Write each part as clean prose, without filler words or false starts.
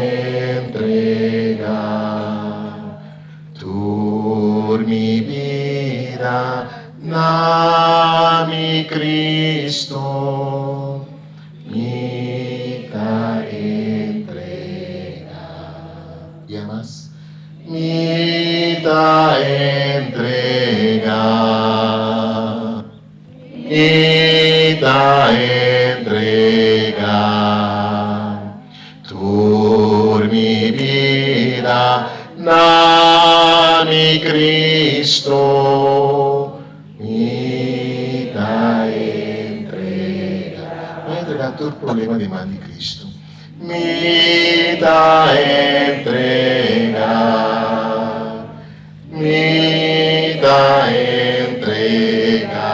entrega. Tú mi vida, mi Cristo, mita entrega. ¿Y más? Mita entrega. Mita entrega. Tú mi vida, mi Cristo, mita entrega. Voy a entregar todo el problema de mano de Cristo. Mita entrega. Mita entrega.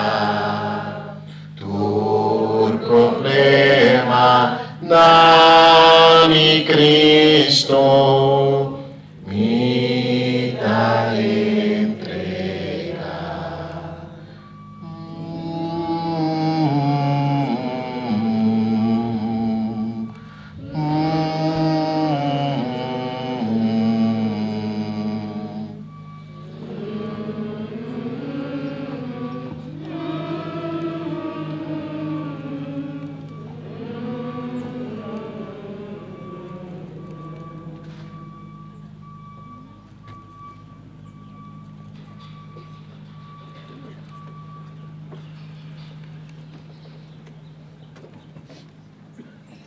Tu problema, mi Cristo, mita entrega.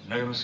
Milagros